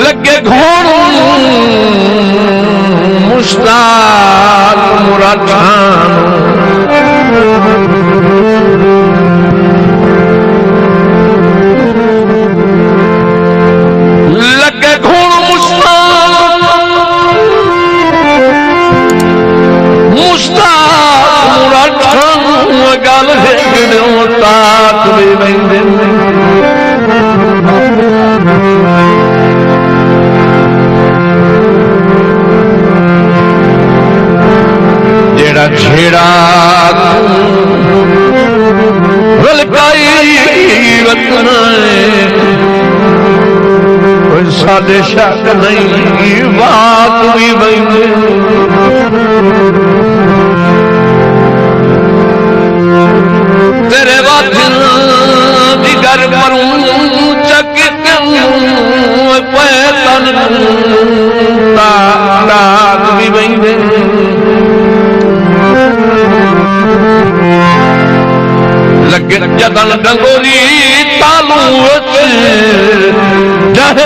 लगे घोड़ मुश्ताक मुरादान लगे घोड़ मुश्ताक मुरादान गल है ताक भी वेंदे जेड़ा छेड़ा रलकाई वतन कोई सादे शक नहीं बात भी वेंदे तेरे वतन दी घर मरूं चक पैतन ताक भी वेंदे लगे जदन डंगोरी तालू जह